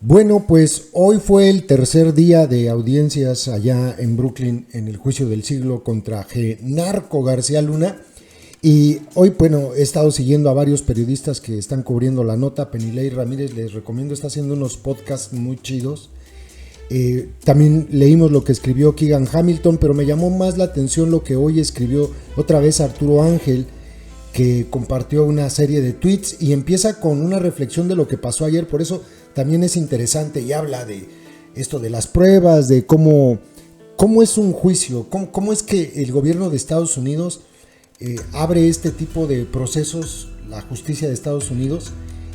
Bueno, pues hoy fue el tercer día de audiencias allá en Brooklyn en el juicio del siglo contra Genarco García Luna. Y hoy, bueno, he estado siguiendo a varios periodistas que están cubriendo la nota. Penilei Ramírez, les recomiendo, está haciendo unos podcasts muy chidos. También leímos lo que escribió Keegan Hamilton, pero me llamó más la atención lo que hoy escribió otra vez Arturo Ángel, que compartió una serie de tweets y empieza con una reflexión de lo que pasó ayer. Por eso también es interesante y habla de esto de las pruebas, de cómo es un juicio, cómo es que el gobierno de Estados Unidos abre este tipo de procesos, la justicia de Estados Unidos,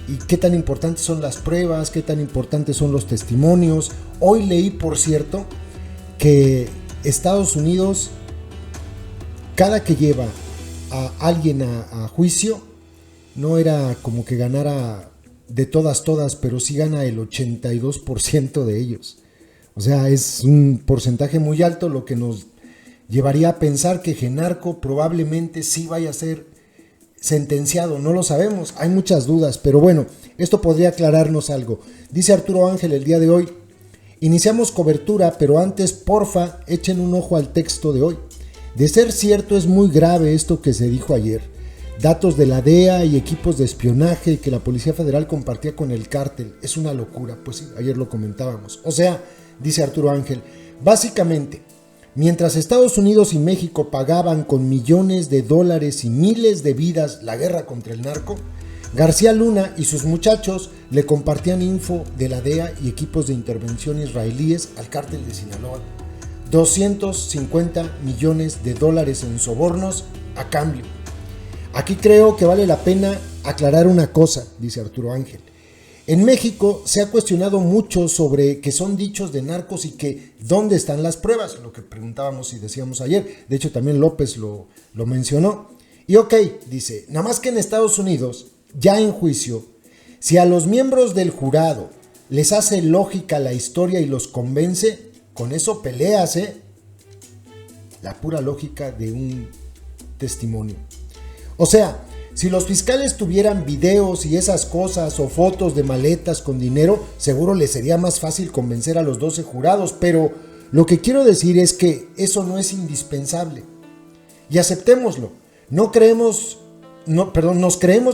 y qué tan importantes son las pruebas, qué tan importantes son los testimonios. Hoy leí, por cierto, que Estados Unidos, cada que lleva a alguien a juicio, no era como que ganara de todas, pero sí gana el 82% de ellos. O sea, es un porcentaje muy alto, lo que nos llevaría a pensar que Genarco probablemente sí vaya a ser sentenciado. No lo sabemos, hay muchas dudas, pero bueno, esto podría aclararnos algo. Dice Arturo Ángel el día de hoy: iniciamos cobertura, pero antes, porfa, echen un ojo al texto de hoy. De ser cierto, es muy grave esto que se dijo ayer. Datos de la DEA y equipos de espionaje que la Policía Federal compartía con el cártel. Es una locura, pues sí, ayer lo comentábamos. O sea, dice Arturo Ángel, básicamente, mientras Estados Unidos y México pagaban con millones de dólares y miles de vidas la guerra contra el narco, García Luna y sus muchachos le compartían info de la DEA y equipos de intervención israelíes al cártel de Sinaloa. 250 millones de dólares en sobornos a cambio. Aquí creo que vale la pena aclarar una cosa, dice Arturo Ángel. En México se ha cuestionado mucho sobre que son dichos de narcos y que ¿dónde están las pruebas? Lo que preguntábamos y decíamos ayer. De hecho, también López lo mencionó. Y ok, dice, nada más que en Estados Unidos, ya en juicio, si a los miembros del jurado les hace lógica la historia y los convence, con eso peleas, la pura lógica de un testimonio. O sea, si los fiscales tuvieran videos y esas cosas o fotos de maletas con dinero, seguro les sería más fácil convencer a los 12 jurados, pero lo que quiero decir es que eso no es indispensable. Y aceptémoslo. Nos creemos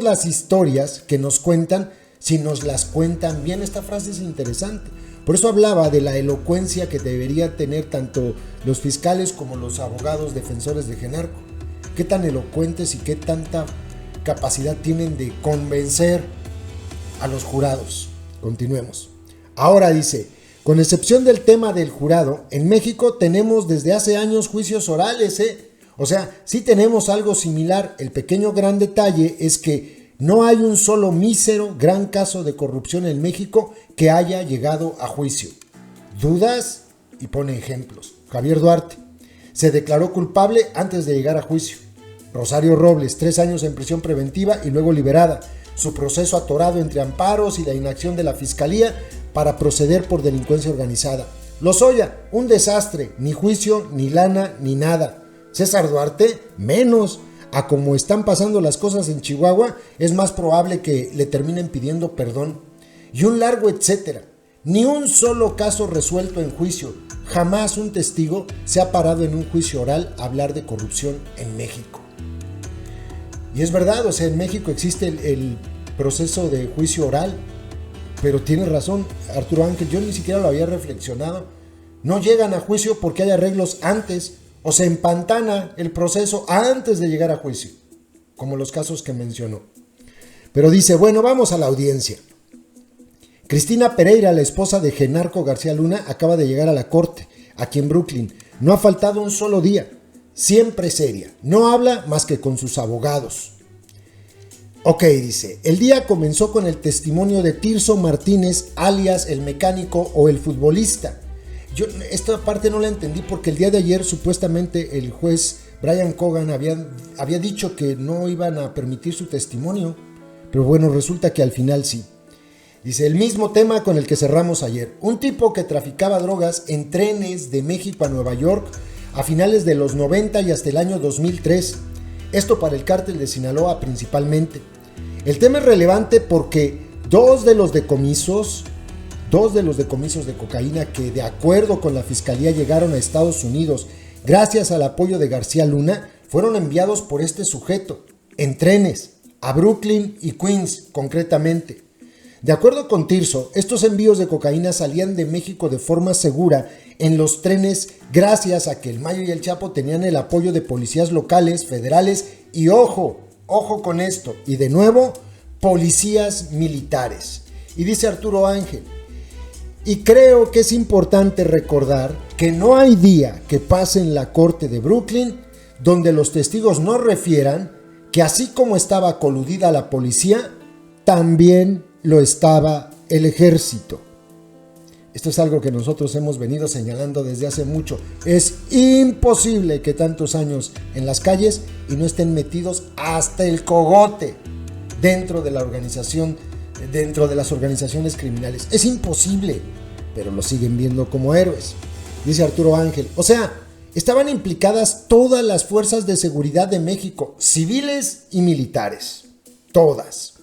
las historias que nos cuentan si nos las cuentan bien. Esta frase es interesante. Por eso hablaba de la elocuencia que deberían tener tanto los fiscales como los abogados defensores de Genarco. Qué tan elocuentes y qué tanta capacidad tienen de convencer a los jurados. Continuemos. Ahora dice, con excepción del tema del jurado, en México tenemos desde hace años juicios orales, O sea, sí tenemos algo similar. El pequeño gran detalle es que no hay un solo mísero gran caso de corrupción en México que haya llegado a juicio. ¿Dudas? Y pone ejemplos. Javier Duarte se declaró culpable antes de llegar a juicio. Rosario Robles, 3 años en prisión preventiva y luego liberada. Su proceso atorado entre amparos y la inacción de la fiscalía para proceder por delincuencia organizada. Lozoya, un desastre, ni juicio, ni lana, ni nada. César Duarte, menos. A como están pasando las cosas en Chihuahua, es más probable que le terminen pidiendo perdón. Y un largo etcétera. Ni un solo caso resuelto en juicio. Jamás un testigo se ha parado en un juicio oral a hablar de corrupción en México. Y es verdad, o sea, en México existe el proceso de juicio oral, pero tiene razón Arturo Ángel, yo ni siquiera lo había reflexionado. No llegan a juicio porque hay arreglos antes, o se empantana el proceso antes de llegar a juicio, como los casos que mencionó. Pero dice, bueno, vamos a la audiencia. Cristina Pereira, la esposa de Genarco García Luna, acaba de llegar a la corte, aquí en Brooklyn. No ha faltado un solo día, siempre seria. No habla más que con sus abogados. Ok, dice, el día comenzó con el testimonio de Tirso Martínez, alias el mecánico o el futbolista. Yo esta parte no la entendí porque el día de ayer supuestamente el juez Brian Cogan había dicho que no iban a permitir su testimonio, pero bueno, resulta que al final sí. Dice, el mismo tema con el que cerramos ayer. Un tipo que traficaba drogas en trenes de México a Nueva York a finales de los 90 y hasta el año 2003. Esto para el cártel de Sinaloa principalmente. El tema es relevante porque 2 de los decomisos 2 de los decomisos de cocaína que, de acuerdo con la fiscalía, llegaron a Estados Unidos gracias al apoyo de García Luna, fueron enviados por este sujeto en trenes a Brooklyn y Queens concretamente. De acuerdo con Tirso, estos envíos de cocaína salían de México de forma segura en los trenes gracias a que el Mayo y el Chapo tenían el apoyo de policías locales, federales y ojo con esto, y de nuevo, policías militares. Y dice Arturo Ángel, y creo que es importante recordar que no hay día que pase en la corte de Brooklyn donde los testigos no refieran que así como estaba coludida la policía, también lo estaba el ejército. Esto es algo que nosotros hemos venido señalando desde hace mucho. Es imposible que tantos años en las calles y no estén metidos hasta el cogote dentro de la organización, dentro de las organizaciones criminales. Es imposible, pero lo siguen viendo como héroes. Dice Arturo Ángel, o sea, estaban implicadas todas las fuerzas de seguridad de México, civiles y militares, todas.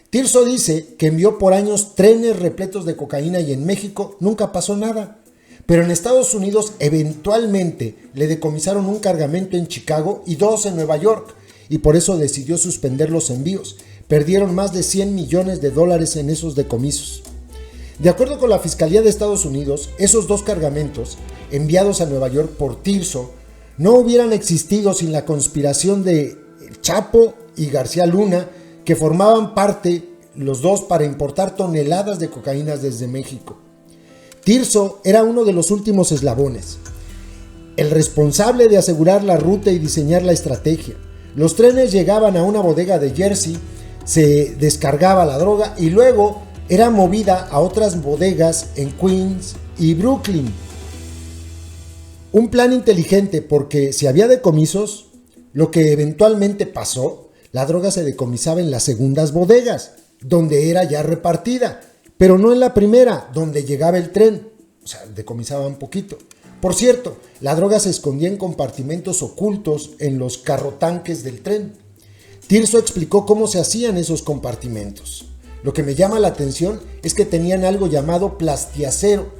Tirso dice que envió por años trenes repletos de cocaína y en México nunca pasó nada. Pero en Estados Unidos eventualmente le decomisaron un cargamento en Chicago y 2 en Nueva York y por eso decidió suspender los envíos. Perdieron más de $100 millones en esos decomisos. De acuerdo con la Fiscalía de Estados Unidos, esos 2 cargamentos enviados a Nueva York por Tirso no hubieran existido sin la conspiración de El Chapo y García Luna, que formaban parte los 2 para importar toneladas de cocaína desde México. Tirso era uno de los últimos eslabones, el responsable de asegurar la ruta y diseñar la estrategia. Los trenes llegaban a una bodega de Jersey, se descargaba la droga y luego era movida a otras bodegas en Queens y Brooklyn. Un plan inteligente porque si había decomisos, lo que eventualmente pasó, la droga se decomisaba en las segundas bodegas, donde era ya repartida, pero no en la primera, donde llegaba el tren. O sea, decomisaban poquito. Por cierto, la droga se escondía en compartimentos ocultos en los carrotanques del tren. Tirso explicó cómo se hacían esos compartimentos. Lo que me llama la atención es que tenían algo llamado plastiacero,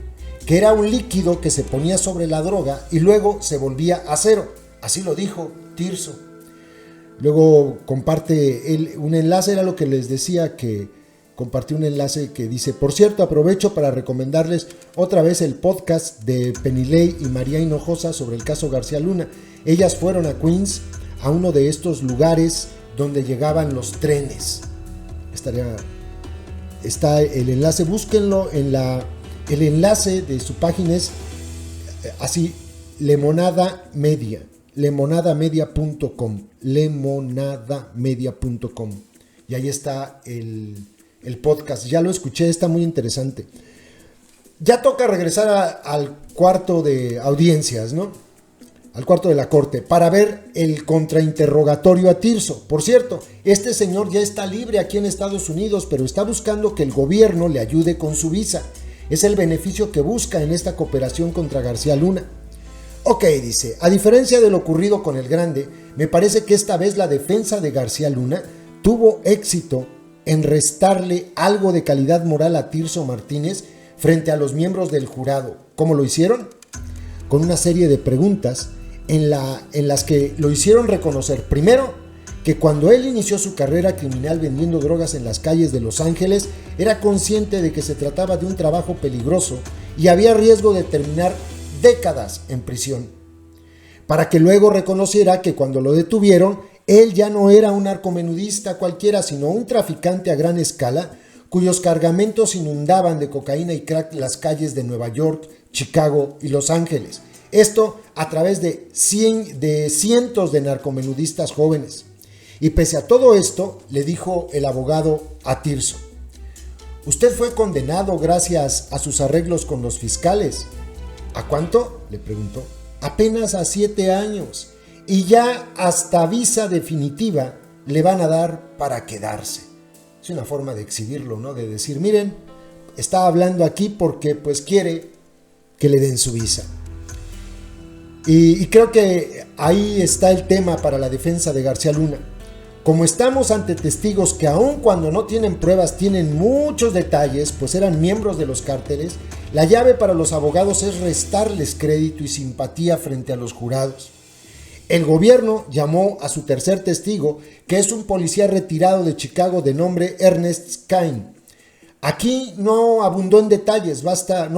que era un líquido que se ponía sobre la droga y luego se volvía acero. Así lo dijo Tirso. Luego comparte un enlace, era lo que les decía, que compartió un enlace que dice, por cierto, aprovecho para recomendarles otra vez el podcast de Penilei y María Hinojosa sobre el caso García Luna. Ellas fueron a Queens, a uno de estos lugares donde llegaban los trenes. Está el enlace, búsquenlo el enlace de su página es así, Lemonada Media. lemonadamedia.com y ahí está el podcast. Ya lo escuché, está muy interesante. Ya toca regresar al cuarto de audiencias, ¿no? Al cuarto de la corte para ver el contrainterrogatorio a Tirso. Por cierto, este señor ya está libre aquí en Estados Unidos, pero está buscando que el gobierno le ayude con su visa. Es el beneficio que busca en esta cooperación contra García Luna. Ok, dice, a diferencia de lo ocurrido con el Grande, me parece que esta vez la defensa de García Luna tuvo éxito en restarle algo de calidad moral a Tirso Martínez frente a los miembros del jurado. ¿Cómo lo hicieron? Con una serie de preguntas en las que lo hicieron reconocer, primero, que cuando él inició su carrera criminal vendiendo drogas en las calles de Los Ángeles, era consciente de que se trataba de un trabajo peligroso y había riesgo de terminar décadas en prisión, para que luego reconociera que cuando lo detuvieron, él ya no era un narcomenudista cualquiera, sino un traficante a gran escala, cuyos cargamentos inundaban de cocaína y crack las calles de Nueva York, Chicago y Los Ángeles. Esto a través de cientos de narcomenudistas jóvenes. Y pese a todo esto, le dijo el abogado a Tirso, usted fue condenado gracias a sus arreglos con los fiscales. ¿A cuánto?, le preguntó. Apenas a 7 años. Y ya hasta visa definitiva le van a dar para quedarse. Es una forma de exhibirlo, ¿no? De decir, miren, está hablando aquí porque pues quiere que le den su visa. Y creo que ahí está el tema para la defensa de García Luna. Como estamos ante testigos que aun cuando no tienen pruebas tienen muchos detalles, pues eran miembros de los cárteles, la llave para los abogados es restarles crédito y simpatía frente a los jurados. El gobierno llamó a su tercer testigo, que es un policía retirado de Chicago de nombre Ernest Skine. Aquí no abundó en detalles, basta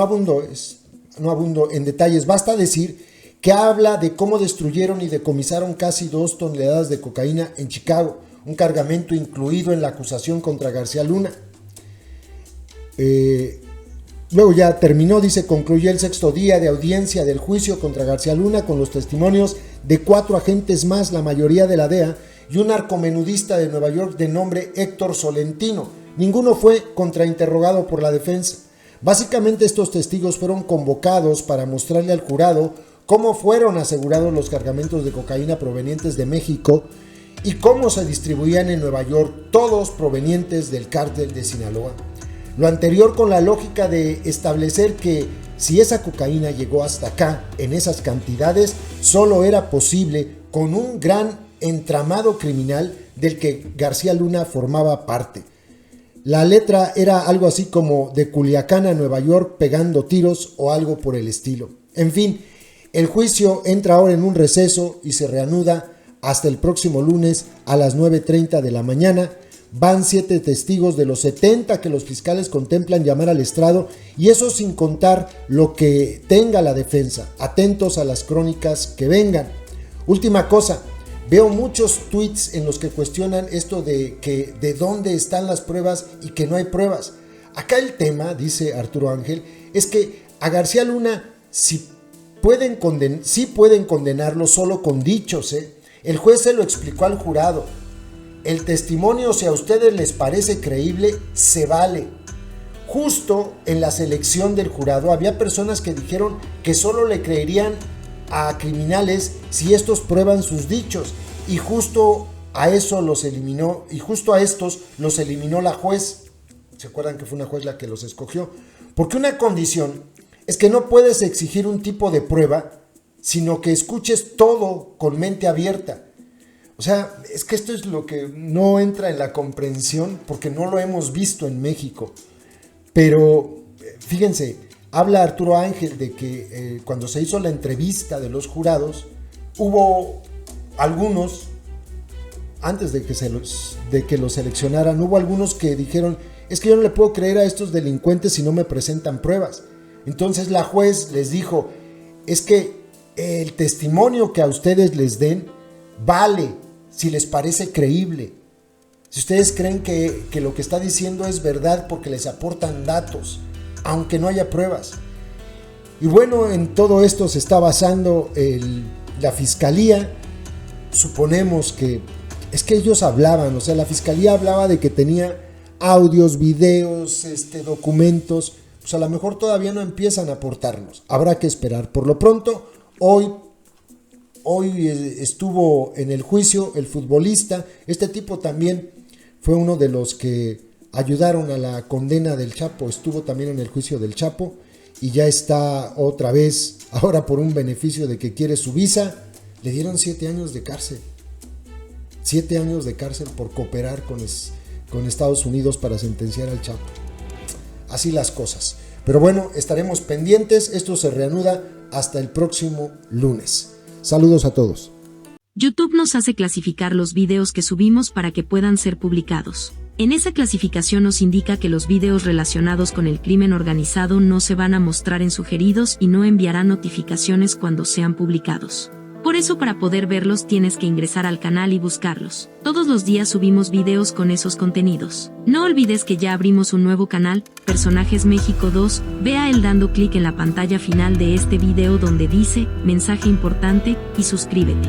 decir que habla de cómo destruyeron y decomisaron casi 2 toneladas de cocaína en Chicago, un cargamento incluido en la acusación contra García Luna. Luego ya terminó, dice, concluyó el 6º día de audiencia del juicio contra García Luna con los testimonios de 4 agentes más, la mayoría de la DEA, y un narcomenudista de Nueva York de nombre Héctor Solentino. Ninguno fue contrainterrogado por la defensa. Básicamente estos testigos fueron convocados para mostrarle al jurado cómo fueron asegurados los cargamentos de cocaína provenientes de México y cómo se distribuían en Nueva York, todos provenientes del cártel de Sinaloa. Lo anterior con la lógica de establecer que si esa cocaína llegó hasta acá en esas cantidades, solo era posible con un gran entramado criminal del que García Luna formaba parte. La letra era algo así como de Culiacán a Nueva York pegando tiros o algo por el estilo. En fin, el juicio entra ahora en un receso y se reanuda hasta el próximo lunes a las 9:30 de la mañana. Van 7 testigos de los 70 que los fiscales contemplan llamar al estrado, y eso sin contar lo que tenga la defensa. Atentos a las crónicas que vengan. Última cosa, veo muchos tweets en los que cuestionan esto de que de dónde están las pruebas y que no hay pruebas. Acá el tema, dice Arturo Ángel, es que a García Luna sí pueden condenarlo solo con dichos. El juez se lo explicó al jurado. El testimonio, si a ustedes les parece creíble, se vale. Justo en la selección del jurado había personas que dijeron que solo le creerían a criminales si estos prueban sus dichos, y justo a estos los eliminó la juez. ¿Se acuerdan que fue una juez la que los escogió? Porque una condición es que no puedes exigir un tipo de prueba, sino que escuches todo con mente abierta. O sea, es que esto es lo que no entra en la comprensión porque no lo hemos visto en México. Pero fíjense, habla Arturo Ángel de que cuando se hizo la entrevista de los jurados, hubo algunos, antes de que los seleccionaran, hubo algunos que dijeron, es que yo no le puedo creer a estos delincuentes si no me presentan pruebas. Entonces la juez les dijo, es que el testimonio que a ustedes les den vale si les parece creíble. Si ustedes creen que lo que está diciendo es verdad porque les aportan datos, aunque no haya pruebas. Y bueno, en todo esto se está basando la fiscalía. Suponemos que es que ellos hablaban, o sea, la fiscalía hablaba de que tenía audios, videos, documentos. Pues a lo mejor todavía no empiezan a aportarnos. Habrá que esperar. Por lo pronto, hoy estuvo en el juicio el futbolista. Este tipo también fue uno de los que ayudaron a la condena del Chapo. Estuvo también en el juicio del Chapo y ya está otra vez, ahora por un beneficio de que quiere su visa. Le dieron 7 años de cárcel. 7 años de cárcel por cooperar con Estados Unidos para sentenciar al Chapo. Así las cosas. Pero bueno, estaremos pendientes. Esto se reanuda hasta el próximo lunes. Saludos a todos. YouTube nos hace clasificar los videos que subimos para que puedan ser publicados. En esa clasificación nos indica que los videos relacionados con el crimen organizado no se van a mostrar en sugeridos y no enviará notificaciones cuando sean publicados. Por eso, para poder verlos tienes que ingresar al canal y buscarlos. Todos los días subimos videos con esos contenidos. No olvides que ya abrimos un nuevo canal, Personajes México 2, ve a él dando clic en la pantalla final de este video donde dice, mensaje importante, y suscríbete.